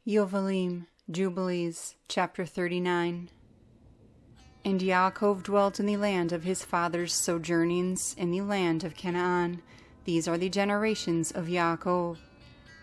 Yobelim, Jubilees, chapter 39. And Yaakov dwelt in the land of his father's sojournings, in the land of Canaan. These are the generations of Yaakov.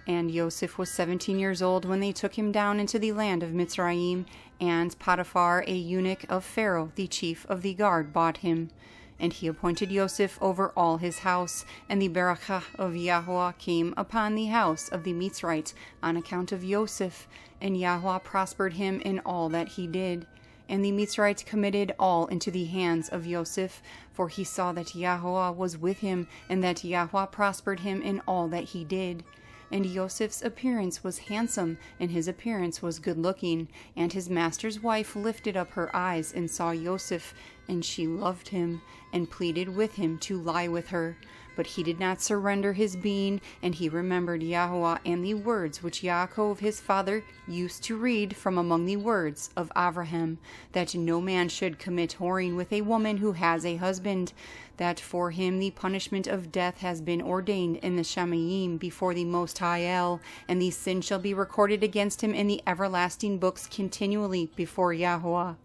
And Yoseph was 17 years old when they took him down into the land of Mitzrayim, and Potiphar, a eunuch of Pharaoh, the chief of the guard, bought him. And he appointed Yoseph over all his house, and the berakah of Yahuah came upon the house of the Mitzrite on account of Yoseph, and Yahuah prospered him in all that he did. And the Mitzrite committed all into the hands of Yoseph, for he saw that Yahuah was with him, and that Yahuah prospered him in all that he did. And Yoseph's appearance was handsome, and his appearance was good-looking. And his master's wife lifted up her eyes and saw Yoseph, and she loved him, and pleaded with him to lie with her. But he did not surrender his being, and he remembered Yahuah and the words which Yaakov his father used to read from among the words of Abraham, that no man should commit whoring with a woman who has a husband, that for him the punishment of death has been ordained in the Shamayim before the Most High El, and the sin shall be recorded against him in the everlasting books continually before Yahuah.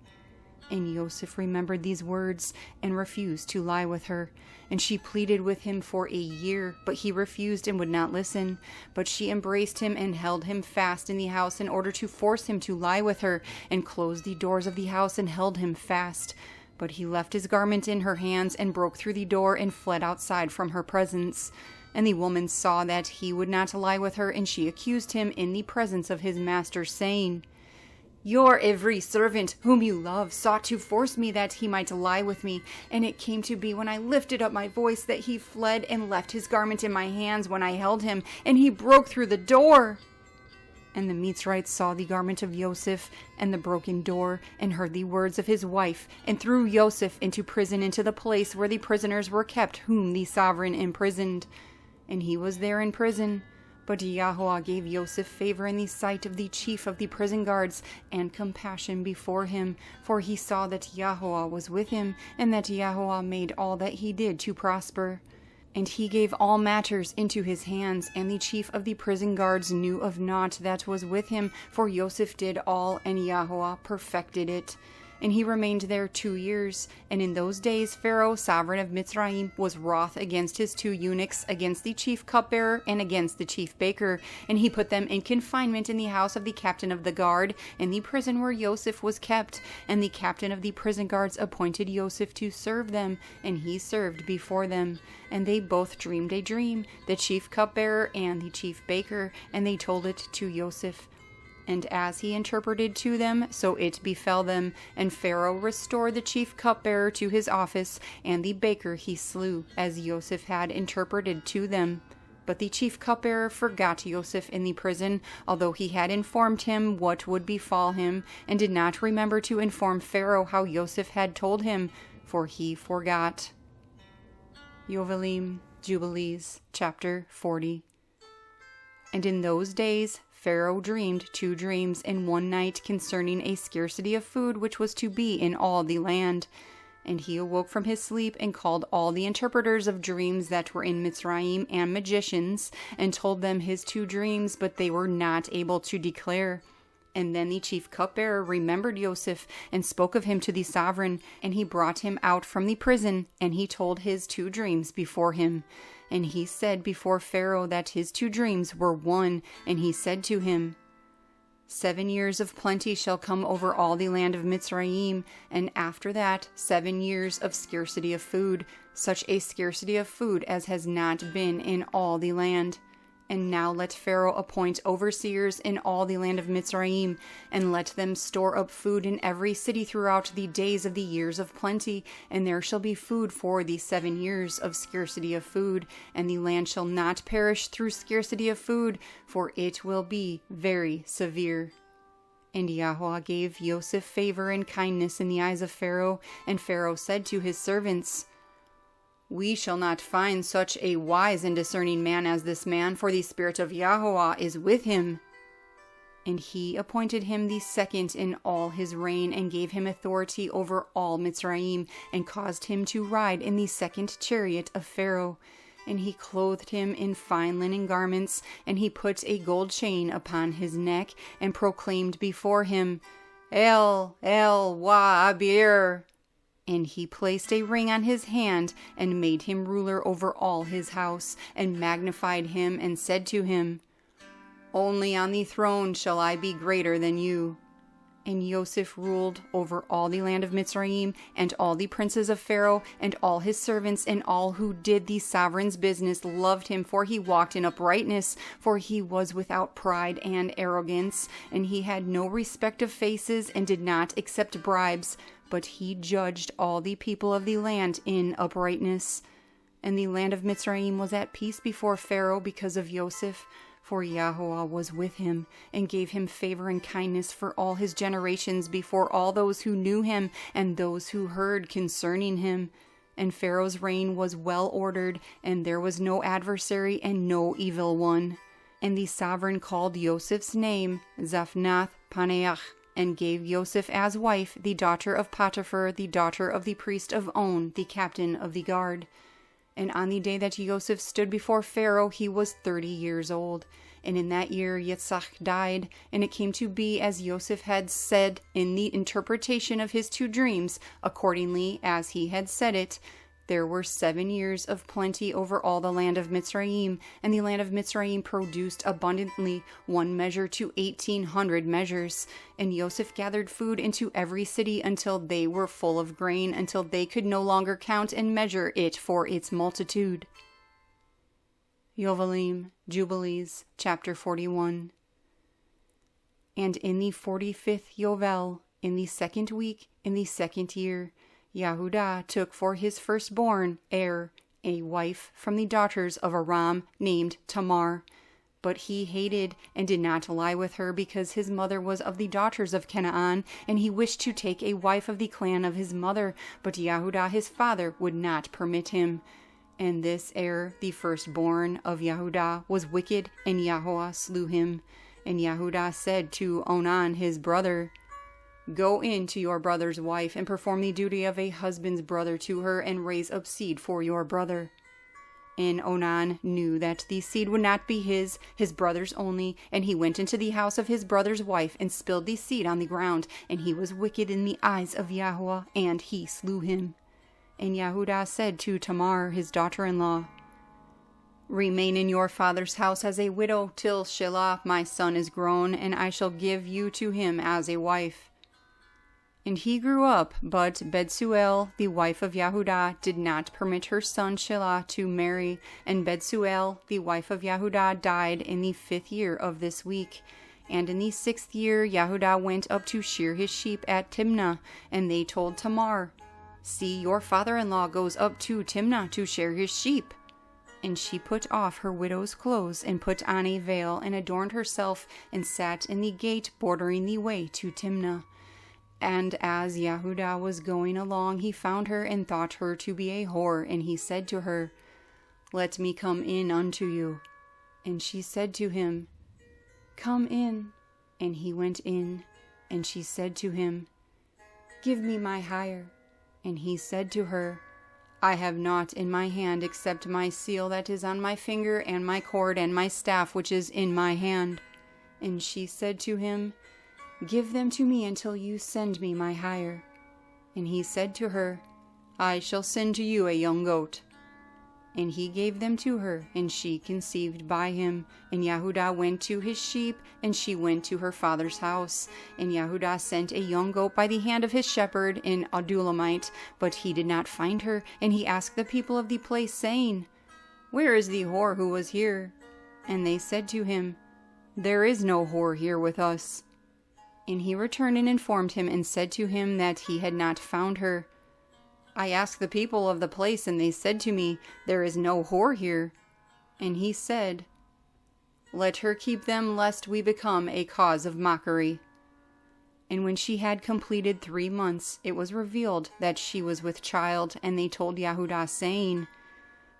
And Yoseph remembered these words, and refused to lie with her. And she pleaded with him for a year, but he refused and would not listen. But she embraced him and held him fast in the house in order to force him to lie with her, and closed the doors of the house and held him fast. But he left his garment in her hands, and broke through the door, and fled outside from her presence. And the woman saw that he would not lie with her, and she accused him in the presence of his master, saying, "Your every servant whom you love sought to force me that he might lie with me, and it came to be when I lifted up my voice that he fled and left his garment in my hands when I held him, and he broke through the door." And the Mitzrites saw the garment of Yoseph and the broken door, and heard the words of his wife, and threw Yoseph into prison, into the place where the prisoners were kept whom the sovereign imprisoned. And he was there in prison. But Yahuah gave Yoseph favor in the sight of the chief of the prison guards, and compassion before him, for he saw that Yahuah was with him, and that Yahuah made all that he did to prosper. And he gave all matters into his hands, and the chief of the prison guards knew of naught that was with him, for Yoseph did all, and Yahuah perfected it. And he remained there 2 years. And in those days Pharaoh, sovereign of Mitzrayim, was wroth against his 2 eunuchs, against the chief cupbearer, and against the chief baker. And he put them in confinement in the house of the captain of the guard, in the prison where Yoseph was kept. And the captain of the prison guards appointed Yoseph to serve them, and he served before them. And they both dreamed a dream, the chief cupbearer and the chief baker, and they told it to Yoseph. And as he interpreted to them, so it befell them. And Pharaoh restored the chief cupbearer to his office, and the baker he slew, as Yoseph had interpreted to them. But the chief cupbearer forgot Yoseph in the prison, although he had informed him what would befall him, and did not remember to inform Pharaoh how Yoseph had told him, for he forgot. Yobelim, Jubilees, chapter 40. And in those days Pharaoh dreamed 2 dreams in one night concerning a scarcity of food which was to be in all the land. And he awoke from his sleep, and called all the interpreters of dreams that were in Mitzrayim, and magicians, and told them his 2 dreams, but they were not able to declare. And then the chief cupbearer remembered Yoseph, and spoke of him to the sovereign, and he brought him out from the prison, and he told his 2 dreams before him. And he said before Pharaoh that his 2 dreams were one, and he said to him, 7 years of plenty shall come over all the land of Mitzrayim, and after that 7 years of scarcity of food, such a scarcity of food as has not been in all the land. And now let Pharaoh appoint overseers in all the land of Mitzrayim, and let them store up food in every city throughout the days of the years of plenty, and there shall be food for the 7 years of scarcity of food, and the land shall not perish through scarcity of food, for it will be very severe. And Yahuah gave Yoseph favor and kindness in the eyes of Pharaoh, and Pharaoh said to his servants, "We shall not find such a wise and discerning man as this man, for the spirit of Yahuah is with him." And he appointed him the second in all his reign, and gave him authority over all Mitzrayim, and caused him to ride in the second chariot of Pharaoh. And he clothed him in fine linen garments, and he put a gold chain upon his neck, and proclaimed before him, El Wa'abir. And he placed a ring on his hand, and made him ruler over all his house, and magnified him, and said to him, Only on the throne shall I be greater than you. And Yoseph ruled over all the land of Mitzrayim, and all the princes of Pharaoh, and all his servants, and all who did the sovereign's business loved him, for he walked in uprightness, for he was without pride and arrogance, and he had no respect of faces, and did not accept bribes, but he judged all the people of the land in uprightness. And the land of Mitzrayim was at peace before Pharaoh because of Yoseph, for Yahuah was with him, and gave him favor and kindness for all his generations before all those who knew him, and those who heard concerning him. And Pharaoh's reign was well ordered, and there was no adversary and no evil one. And the sovereign called Joseph's name Zaphnath-Paneach, and gave Yoseph as wife the daughter of Potiphar, the daughter of the priest of On, the captain of the guard. And on the day that Yoseph stood before Pharaoh, he was 30 years old. And in that year Yitzhak died, and it came to be as Yoseph had said in the interpretation of his 2 dreams, accordingly as he had said it. There were 7 years of plenty over all the land of Mitzrayim, and the land of Mitzrayim produced abundantly 1 measure to 1,800 measures. And Yoseph gathered food into every city until they were full of grain, until they could no longer count and measure it for its multitude. Yobelim, Jubilees, chapter 41. And in the 45th Yovel, in the 2nd week, in the 2nd year, Yahudah took for his firstborn, a wife from the daughters of Aram named Tamar. But he hated and did not lie with her, because his mother was of the daughters of Canaan, and he wished to take a wife of the clan of his mother, but Yahudah his father would not permit him. And this the firstborn of Yahudah, was wicked, and Yahuah slew him. And Yahudah said to Onan his brother, Go in to your brother's wife, and perform the duty of a husband's brother to her, and raise up seed for your brother. And Onan knew that the seed would not be his brother's only, and he went into the house of his brother's wife, and spilled the seed on the ground, and he was wicked in the eyes of Yahuah, and he slew him. And Yahudah said to Tamar his daughter-in-law, Remain in your father's house as a widow till Shelah my son is grown, and I shall give you to him as a wife. And he grew up, but Betsuel, the wife of Yahudah, did not permit her son Shelah to marry, and Betsuel, the wife of Yahudah, died in the 5th year of this week. And in the 6th year Yahudah went up to shear his sheep at Timnah, and they told Tamar, See, your father-in-law goes up to Timnah to shear his sheep. And she put off her widow's clothes, and put on a veil, and adorned herself, and sat in the gate bordering the way to Timnah. And as Yahudah was going along, he found her, and thought her to be a whore, and he said to her, Let me come in unto you. And she said to him, Come in. And he went in. And she said to him, Give me my hire. And he said to her, I have naught in my hand except my seal that is on my finger, and my cord, and my staff which is in my hand. And she said to him, Give them to me until you send me my hire. And he said to her, I shall send to you a young goat. And he gave them to her, and she conceived by him. And Yahudah went to his sheep, and she went to her father's house. And Yahudah sent a young goat by the hand of his shepherd, an Adulamite, but he did not find her. And he asked the people of the place, saying, Where is the whore who was here? And they said to him, There is no whore here with us. And he returned and informed him, and said to him that he had not found her. I asked the people of the place, and they said to me, There is no whore here. And he said, Let her keep them, lest we become a cause of mockery. And when she had completed 3 months, it was revealed that she was with child, and they told Yahudah, saying,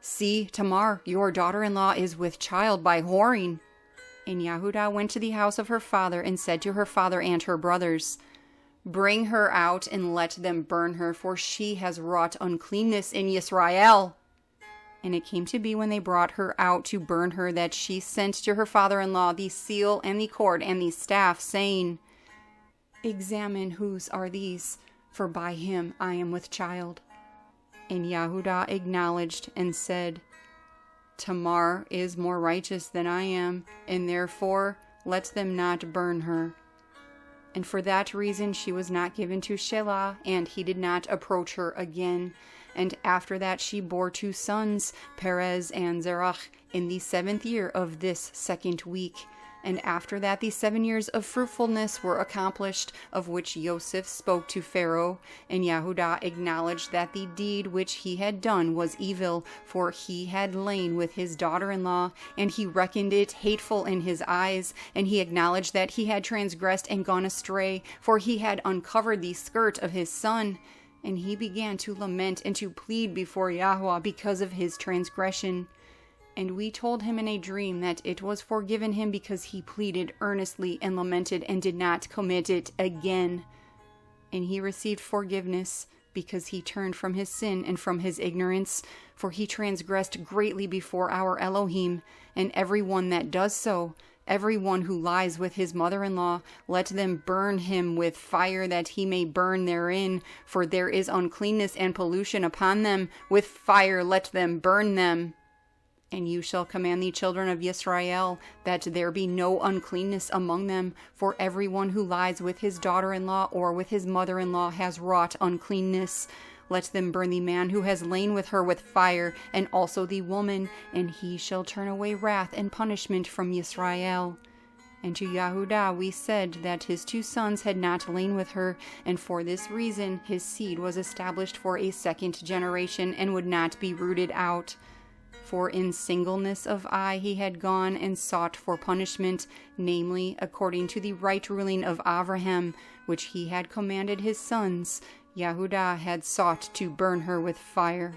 See, Tamar, your daughter-in-law is with child by whoring. And Yahudah went to the house of her father, and said to her father and her brothers, Bring her out, and let them burn her, for she has wrought uncleanness in Yisrael. And it came to be when they brought her out to burn her that she sent to her father-in-law the seal and the cord and the staff, saying, Examine whose are these, for by him I am with child. And Yahudah acknowledged and said, Tamar is more righteous than I am, and therefore let them not burn her. And for that reason she was not given to Shelah, and he did not approach her again. And after that she bore 2 sons, Perets and Zerah, in the 7th year of this 2nd week. And after that the 7 years of fruitfulness were accomplished, of which Yoseph spoke to Pharaoh. And Yahudah acknowledged that the deed which he had done was evil, for he had lain with his daughter-in-law, and he reckoned it hateful in his eyes. And he acknowledged that he had transgressed and gone astray, for he had uncovered the skirt of his son. And he began to lament and to plead before Yahuah because of his transgression. And we told him in a dream that it was forgiven him because he pleaded earnestly and lamented and did not commit it again. And he received forgiveness because he turned from his sin and from his ignorance, for he transgressed greatly before our Elohim. And every one that does so, every one who lies with his mother-in-law, let them burn him with fire, that he may burn therein. For there is uncleanness and pollution upon them. With fire let them burn them. And you shall command the children of Yisrael that there be no uncleanness among them. For every one who lies with his daughter-in-law or with his mother-in-law has wrought uncleanness. Let them burn the man who has lain with her with fire, and also the woman, and he shall turn away wrath and punishment from Yisrael. And to Yahudah we said that his 2 sons had not lain with her, and for this reason his seed was established for a 2nd generation, and would not be rooted out. For in singleness of eye he had gone and sought for punishment, namely, according to the right ruling of Abraham, which he had commanded his sons. Yahudah had sought to burn her with fire.